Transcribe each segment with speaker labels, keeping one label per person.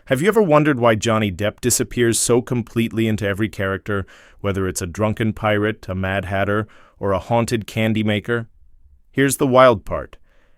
Speaker 1: Have you ever wondered why Johnny Depp disappears so completely into every character, whether it's a drunken pirate, a Mad Hatter, or a haunted candy maker? Here's the wild part.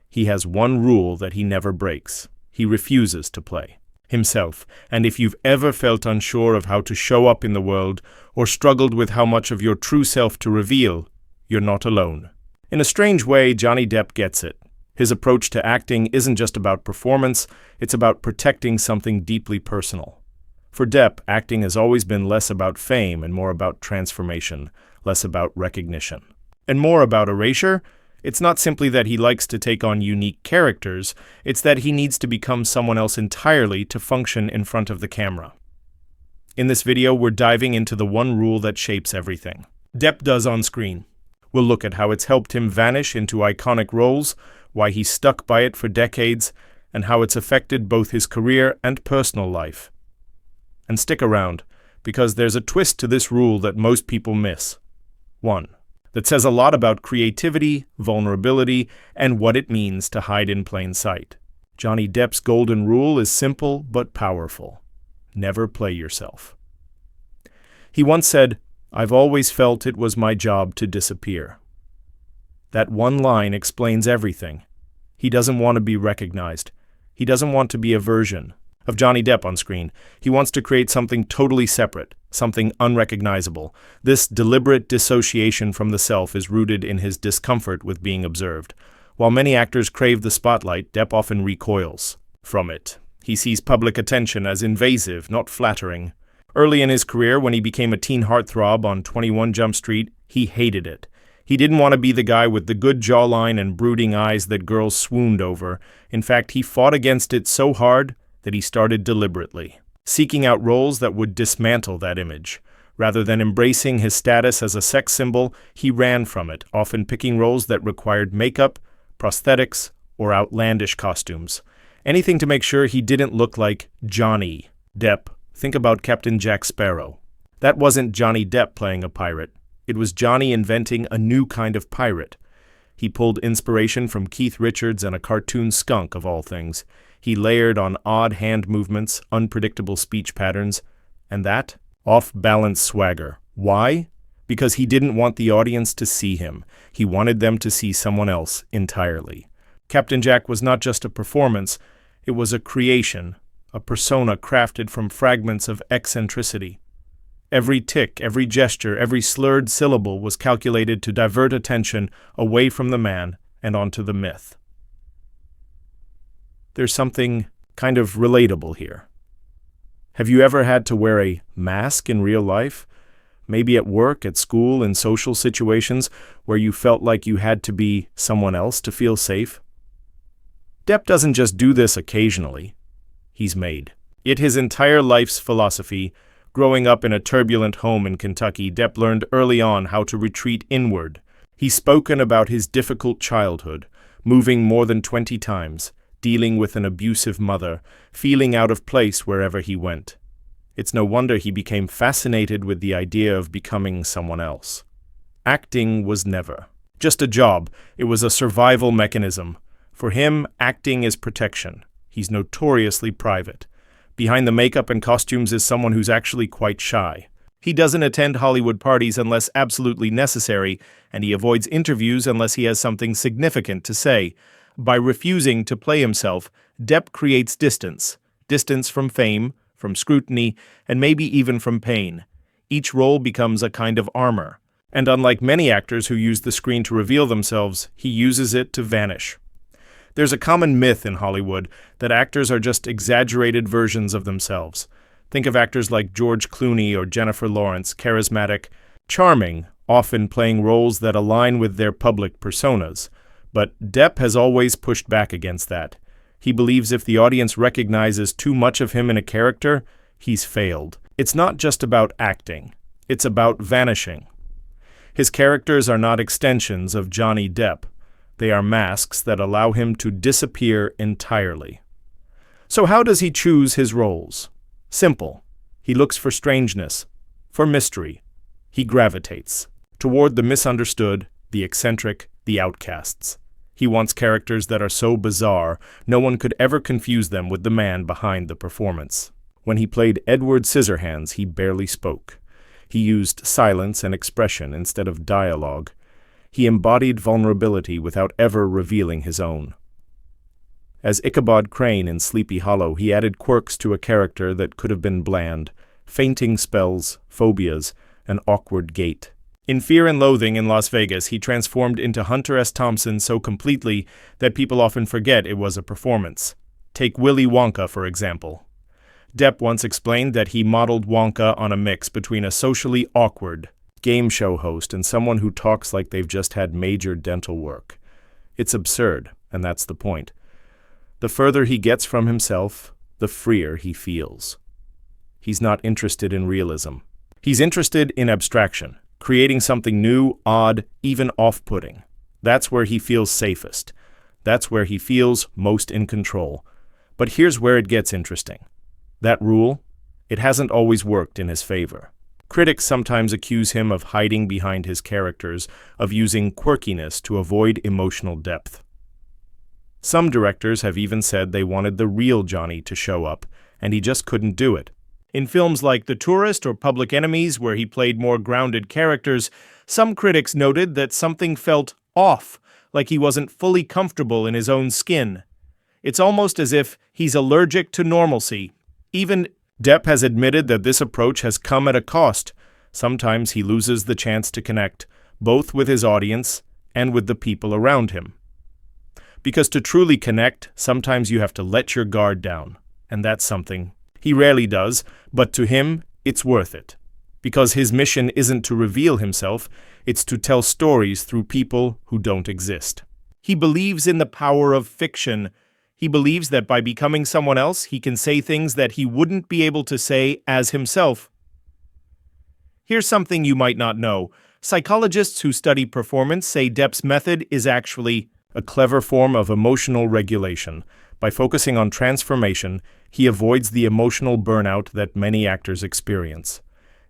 Speaker 1: He has one rule that he never breaks. He refuses to play himself. And if you've ever felt unsure of how to show up in the world, or struggled with how much of your true self to reveal, you're not alone. In a strange way, Johnny Depp gets it. His approach to acting isn't just about performance, it's about protecting something deeply personal. For Depp, acting has always been less about fame and more about transformation, less about recognition. And more about erasure. It's not simply that he likes to take on unique characters, it's that he needs to become someone else entirely to function in front of the camera. In this video, we're diving into the one rule that shapes everything Depp does on screen. We'll look at how it's helped him vanish into iconic roles, why he's stuck by it for decades, and how it's affected both his career and personal life. And stick around, because there's a twist to this rule that most people miss. One, that says a lot about creativity, vulnerability, and what it means to hide in plain sight. Johnny Depp's golden rule is simple but powerful. Never play yourself. He once said, "I've always felt it was my job to disappear." That one line explains everything. He doesn't want to be recognized. He doesn't want to be a version of Johnny Depp on screen. He wants to create something totally separate, something unrecognizable. This deliberate dissociation from the self is rooted in his discomfort with being observed. While many actors crave the spotlight, Depp often recoils from it. He sees public attention as invasive, not flattering. Early in his career, when he became a teen heartthrob on 21 Jump Street, he hated it. He didn't want to be the guy with the good jawline and brooding eyes that girls swooned over. In fact, he fought against it so hard that he started deliberately, seeking out roles that would dismantle that image. Rather than embracing his status as a sex symbol, he ran from it, often picking roles that required makeup, prosthetics, or outlandish costumes. Anything to make sure he didn't look like Johnny Depp. Think about Captain Jack Sparrow. That wasn't Johnny Depp playing a pirate. It was Johnny inventing a new kind of pirate. He pulled inspiration from Keith Richards and a cartoon skunk, of all things. He layered on odd hand movements, unpredictable speech patterns, and that off-balance swagger. Why? Because he didn't want the audience to see him. He wanted them to see someone else entirely. Captain Jack was not just a performance, it was a creation, a persona crafted from fragments of eccentricity. Every tick, every gesture, every slurred syllable was calculated to divert attention away from the man and onto the myth. There's something kind of relatable here. Have you ever had to wear a mask in real life? Maybe at work, at school, in social situations where you felt like you had to be someone else to feel safe? Depp doesn't just do this occasionally. He's made it his entire life's philosophy. Growing up in a turbulent home in Kentucky, Depp learned early on how to retreat inward. He's spoken about his difficult childhood, moving more than 20 times, dealing with an abusive mother, feeling out of place wherever he went. It's no wonder he became fascinated with the idea of becoming someone else. Acting was never just a job, it was a survival mechanism. For him, acting is protection. He's notoriously private. Behind the makeup and costumes is someone who's actually quite shy. He doesn't attend Hollywood parties unless absolutely necessary, and he avoids interviews unless he has something significant to say. By refusing to play himself, Depp creates distance. Distance from fame, from scrutiny, and maybe even from pain. Each role becomes a kind of armor. And unlike many actors who use the screen to reveal themselves, he uses it to vanish. There's a common myth in Hollywood that actors are just exaggerated versions of themselves. Think of actors like George Clooney or Jennifer Lawrence, charismatic, charming, often playing roles that align with their public personas. But Depp has always pushed back against that. He believes if the audience recognizes too much of him in a character, he's failed. It's not just about acting. It's about vanishing. His characters are not extensions of Johnny Depp. They are masks that allow him to disappear entirely. So how does he choose his roles? Simple. He looks for strangeness, for mystery. He gravitates toward the misunderstood, the eccentric, the outcasts. He wants characters that are so bizarre, no one could ever confuse them with the man behind the performance. When he played Edward Scissorhands, he barely spoke. He used silence and expression instead of dialogue. He embodied vulnerability without ever revealing his own. As Ichabod Crane in Sleepy Hollow, he added quirks to a character that could have been bland, fainting spells, phobias, an awkward gait. In Fear and Loathing in Las Vegas, he transformed into Hunter S. Thompson so completely that people often forget it was a performance. Take Willy Wonka, for example. Depp once explained that he modeled Wonka on a mix between a socially awkward game show host and someone who talks like they've just had major dental work. It's absurd, and that's the point. The further he gets from himself, the freer he feels. He's not interested in realism. He's interested in abstraction, creating something new, odd, even off-putting. That's where he feels safest. That's where he feels most in control. But here's where it gets interesting. That rule, it hasn't always worked in his favor. Critics sometimes accuse him of hiding behind his characters, of using quirkiness to avoid emotional depth. Some directors have even said they wanted the real Johnny to show up, and he just couldn't do it. In films like The Tourist or Public Enemies, where he played more grounded characters, some critics noted that something felt off, like he wasn't fully comfortable in his own skin. It's almost as if he's allergic to normalcy. Even Depp has admitted that this approach has come at a cost. Sometimes he loses the chance to connect, both with his audience and with the people around him. Because to truly connect, sometimes you have to let your guard down, and that's something he rarely does, but to him, it's worth it. Because his mission isn't to reveal himself, it's to tell stories through people who don't exist. He believes in the power of fiction. He believes that by becoming someone else, he can say things that he wouldn't be able to say as himself. Here's something you might not know. Psychologists who study performance say Depp's method is actually a clever form of emotional regulation. By focusing on transformation, he avoids the emotional burnout that many actors experience.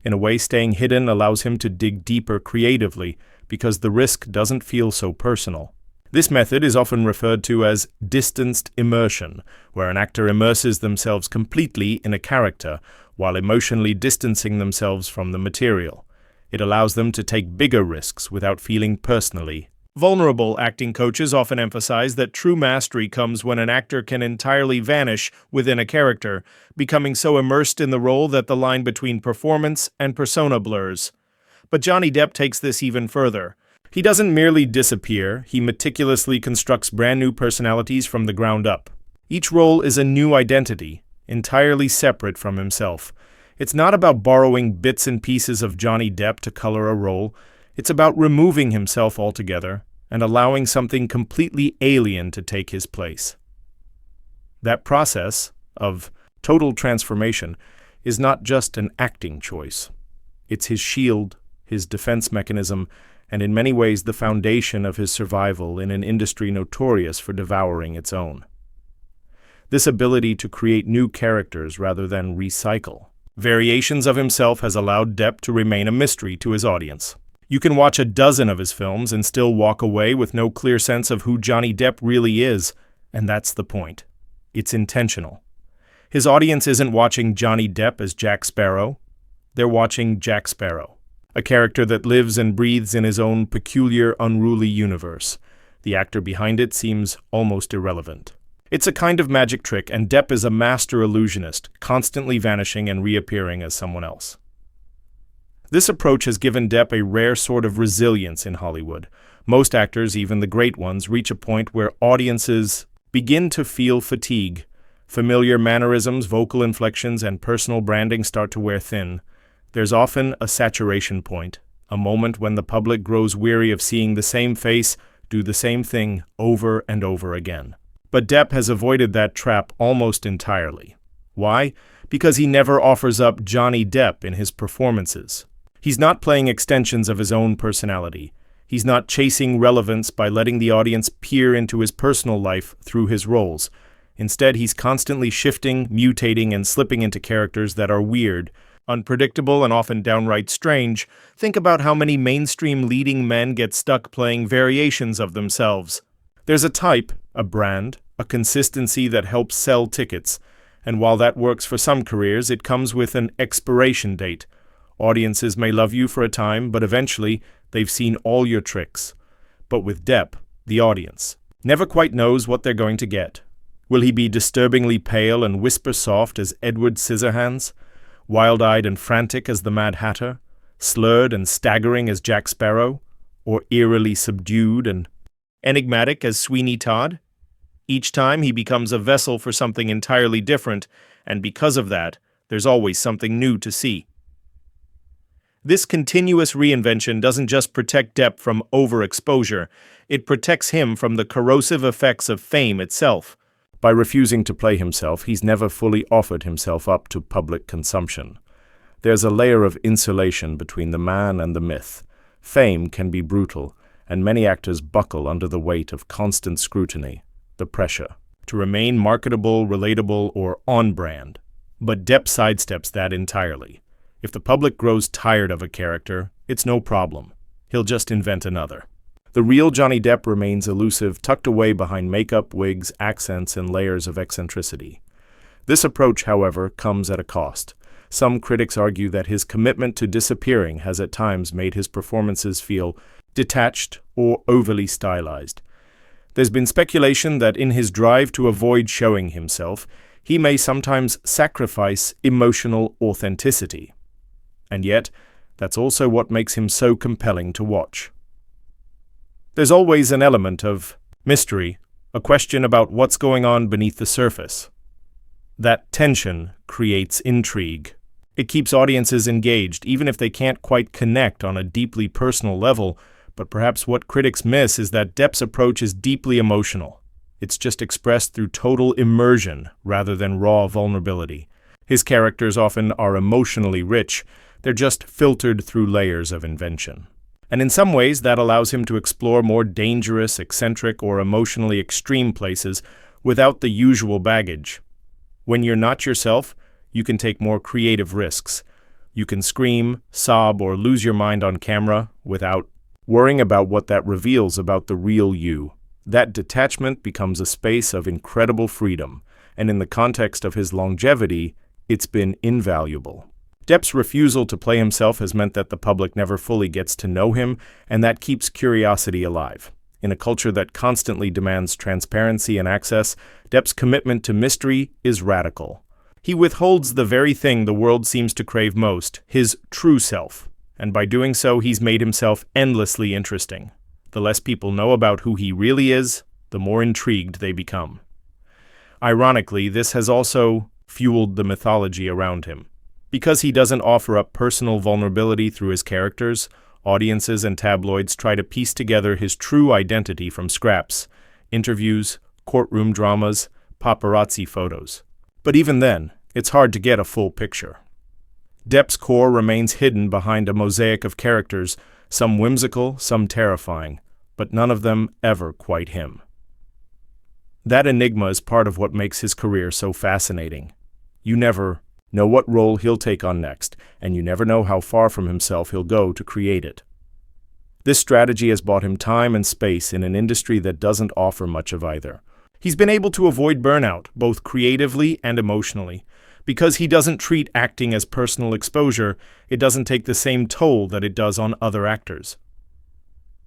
Speaker 1: In a way, staying hidden allows him to dig deeper creatively because the risk doesn't feel so personal. This method is often referred to as distanced immersion, where an actor immerses themselves completely in a character while emotionally distancing themselves from the material. It allows them to take bigger risks without feeling personally vulnerable. Acting coaches often emphasize that true mastery comes when an actor can entirely vanish within a character, becoming so immersed in the role that the line between performance and persona blurs. But Johnny Depp takes this even further. He doesn't merely disappear, he meticulously constructs brand new personalities from the ground up. Each role is a new identity, entirely separate from himself. It's not about borrowing bits and pieces of Johnny Depp to color a role. It's about removing himself altogether and allowing something completely alien to take his place. That process of total transformation is not just an acting choice. It's his shield, his defense mechanism, and in many ways the foundation of his survival in an industry notorious for devouring its own. This ability to create new characters rather than recycle variations of himself has allowed Depp to remain a mystery to his audience. You can watch a dozen of his films and still walk away with no clear sense of who Johnny Depp really is, and that's the point. It's intentional. His audience isn't watching Johnny Depp as Jack Sparrow. They're watching Jack Sparrow, a character that lives and breathes in his own peculiar, unruly universe. The actor behind it seems almost irrelevant. It's a kind of magic trick, and Depp is a master illusionist, constantly vanishing and reappearing as someone else. This approach has given Depp a rare sort of resilience in Hollywood. Most actors, even the great ones, reach a point where audiences begin to feel fatigue. Familiar mannerisms, vocal inflections, and personal branding start to wear thin. There's often a saturation point, a moment when the public grows weary of seeing the same face do the same thing over and over again. But Depp has avoided that trap almost entirely. Why? Because he never offers up Johnny Depp in his performances. He's not playing extensions of his own personality. He's not chasing relevance by letting the audience peer into his personal life through his roles. Instead, he's constantly shifting, mutating, and slipping into characters that are weird, unpredictable, and often downright strange. Think about how many mainstream leading men get stuck playing variations of themselves. There's a type, a brand, a consistency that helps sell tickets, And while that works for some careers, it comes with an expiration date. Audiences may love you for a time, but eventually they've seen all your tricks. But with Depp, the audience never quite knows what they're going to get. Will he be disturbingly pale and whisper-soft as Edward Scissorhands? Wild-eyed and frantic as the Mad Hatter? Slurred and staggering as Jack Sparrow? Or eerily subdued and enigmatic as Sweeney Todd? Each time he becomes a vessel for something entirely different, and because of that, there's always something new to see. This continuous reinvention doesn't just protect Depp from overexposure, it protects him from the corrosive effects of fame itself. By refusing to play himself, he's never fully offered himself up to public consumption. There's a layer of insulation between the man and the myth. Fame can be brutal, and many actors buckle under the weight of constant scrutiny, the pressure to remain marketable, relatable, or on-brand. But Depp sidesteps that entirely. If the public grows tired of a character, it's no problem. He'll just invent another. The real Johnny Depp remains elusive, tucked away behind makeup, wigs, accents, and layers of eccentricity. This approach, however, comes at a cost. Some critics argue that his commitment to disappearing has at times made his performances feel detached or overly stylized. There's been speculation that in his drive to avoid showing himself, he may sometimes sacrifice emotional authenticity. And yet, that's also what makes him so compelling to watch. There's always an element of mystery, a question about what's going on beneath the surface. That tension creates intrigue. It keeps audiences engaged, even if they can't quite connect on a deeply personal level, but perhaps what critics miss is that Depp's approach is deeply emotional. It's just expressed through total immersion rather than raw vulnerability. His characters often are emotionally rich, they're just filtered through layers of invention. And in some ways, that allows him to explore more dangerous, eccentric, or emotionally extreme places without the usual baggage. When you're not yourself, you can take more creative risks. You can scream, sob, or lose your mind on camera without worrying about what that reveals about the real you. That detachment becomes a space of incredible freedom, and in the context of his longevity, it's been invaluable. Depp's refusal to play himself has meant that the public never fully gets to know him, and that keeps curiosity alive. In a culture that constantly demands transparency and access, Depp's commitment to mystery is radical. He withholds the very thing the world seems to crave most, his true self, and by doing so, he's made himself endlessly interesting. The less people know about who he really is, the more intrigued they become. Ironically, this has also fueled the mythology around him. Because he doesn't offer up personal vulnerability through his characters, audiences and tabloids try to piece together his true identity from scraps, interviews, courtroom dramas, paparazzi photos. But even then, it's hard to get a full picture. Depp's core remains hidden behind a mosaic of characters, some whimsical, some terrifying, but none of them ever quite him. That enigma is part of what makes his career so fascinating. You never know what role he'll take on next, and you never know how far from himself he'll go to create it. This strategy has bought him time and space in an industry that doesn't offer much of either. He's been able to avoid burnout, both creatively and emotionally. Because he doesn't treat acting as personal exposure, it doesn't take the same toll that it does on other actors.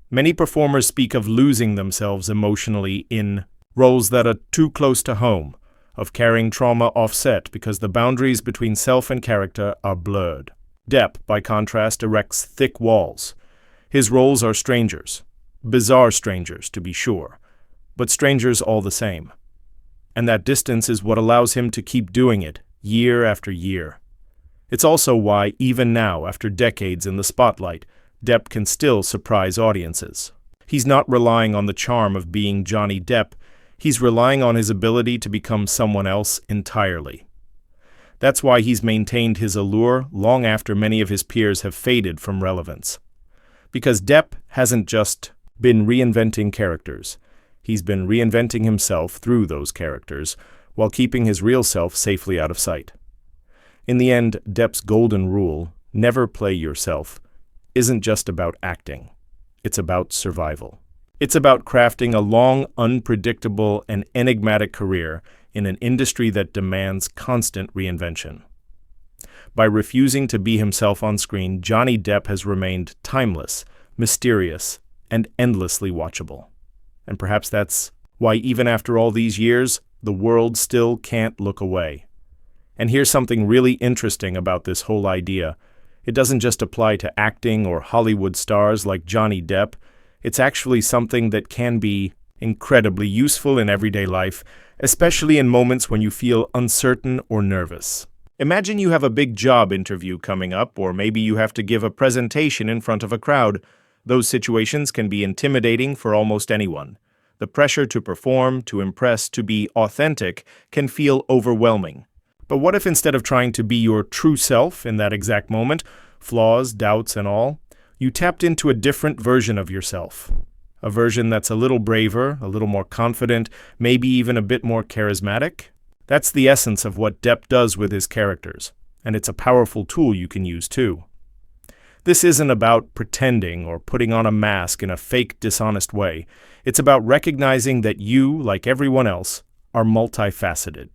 Speaker 1: Many performers speak of losing themselves emotionally in roles that are too close to home, of carrying trauma offset because the boundaries between self and character are blurred. Depp, by contrast, erects thick walls. His roles are strangers. Bizarre strangers, to be sure, but strangers all the same. And that distance is what allows him to keep doing it, year after year. It's also why, even now, after decades in the spotlight, Depp can still surprise audiences. He's not relying on the charm of being Johnny Depp, he's relying on his ability to become someone else entirely. That's why he's maintained his allure long after many of his peers have faded from relevance. Because Depp hasn't just been reinventing characters, he's been reinventing himself through those characters, while keeping his real self safely out of sight. In the end, Depp's golden rule, never play yourself, isn't just about acting. It's about survival. It's about crafting a long, unpredictable, and enigmatic career, in an industry that demands constant reinvention. By refusing to be himself on screen, Johnny Depp has remained timeless, mysterious, and endlessly watchable. And perhaps that's why even after all these years, the world still can't look away. And here's something really interesting about this whole idea. It doesn't just apply to acting or Hollywood stars like Johnny Depp. It's actually something that can be incredibly useful in everyday life, especially in moments when you feel uncertain or nervous. Imagine you have a big job interview coming up, or maybe you have to give a presentation in front of a crowd. Those situations can be intimidating for almost anyone. The pressure to perform, to impress, to be authentic can feel overwhelming. But what if instead of trying to be your true self in that exact moment, flaws, doubts, and all, you tapped into a different version of yourself? A version that's a little braver, a little more confident, maybe even a bit more charismatic? That's the essence of what Depp does with his characters, and it's a powerful tool you can use too. This isn't about pretending or putting on a mask in a fake, dishonest way. It's about recognizing that you, like everyone else, are multifaceted.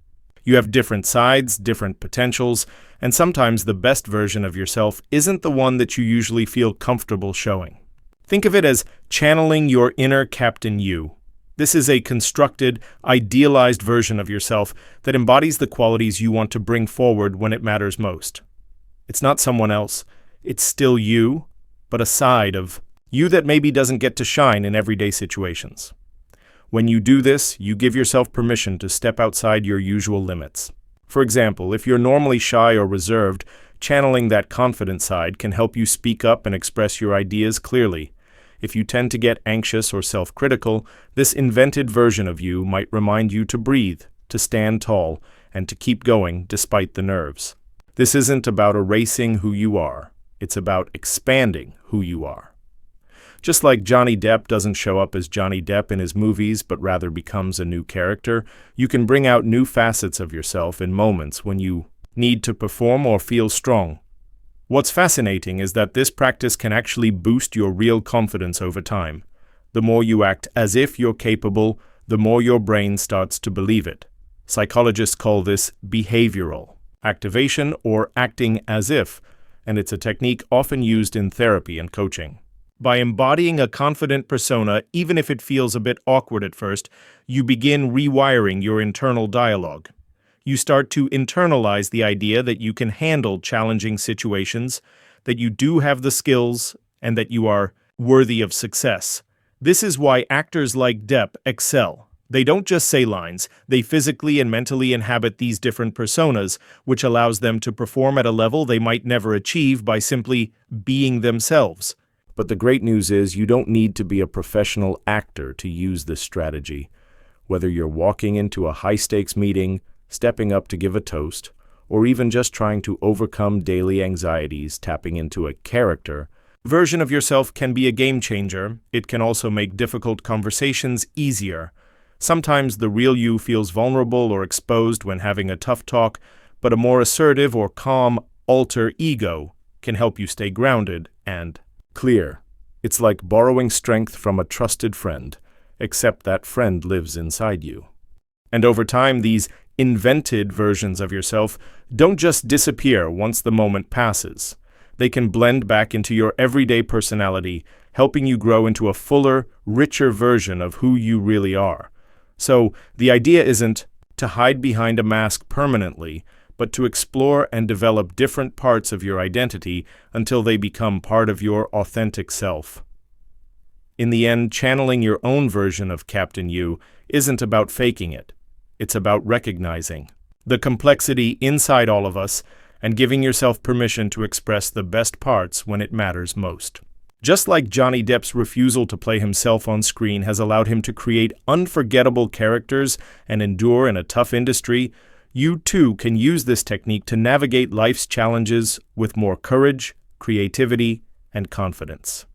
Speaker 1: You have different sides, different potentials, and sometimes the best version of yourself isn't the one that you usually feel comfortable showing. Think of it as channeling your inner Captain You. This is a constructed, idealized version of yourself that embodies the qualities you want to bring forward when it matters most. It's not someone else. It's still you, but a side of you that maybe doesn't get to shine in everyday situations. When you do this, you give yourself permission to step outside your usual limits. For example, if you're normally shy or reserved, channeling that confident side can help you speak up and express your ideas clearly. If you tend to get anxious or self-critical, this invented version of you might remind you to breathe, to stand tall, and to keep going despite the nerves. This isn't about erasing who you are. It's about expanding who you are. Just like Johnny Depp doesn't show up as Johnny Depp in his movies, but rather becomes a new character, you can bring out new facets of yourself in moments when you need to perform or feel strong. What's fascinating is that this practice can actually boost your real confidence over time. The more you act as if you're capable, the more your brain starts to believe it. Psychologists call this behavioral activation or acting as if, and it's a technique often used in therapy and coaching. By embodying a confident persona, even if it feels a bit awkward at first, you begin rewiring your internal dialogue. You start to internalize the idea that you can handle challenging situations, that you do have the skills, and that you are worthy of success. This is why actors like Depp excel. They don't just say lines, they physically and mentally inhabit these different personas, which allows them to perform at a level they might never achieve by simply being themselves. But the great news is you don't need to be a professional actor to use this strategy. Whether you're walking into a high-stakes meeting, stepping up to give a toast, or even just trying to overcome daily anxieties, tapping into a character version of yourself can be a game changer. It can also make difficult conversations easier. Sometimes the real you feels vulnerable or exposed when having a tough talk, but a more assertive or calm alter ego can help you stay grounded and clear. It's like borrowing strength from a trusted friend, except that friend lives inside you. And over time, these invented versions of yourself don't just disappear once the moment passes. They can blend back into your everyday personality, helping you grow into a fuller, richer version of who you really are. So, the idea isn't to hide behind a mask permanently, but to explore and develop different parts of your identity until they become part of your authentic self. In the end, channeling your own version of Captain You isn't about faking it. It's about recognizing the complexity inside all of us and giving yourself permission to express the best parts when it matters most. Just like Johnny Depp's refusal to play himself on screen has allowed him to create unforgettable characters and endure in a tough industry, you too can use this technique to navigate life's challenges with more courage, creativity, and confidence.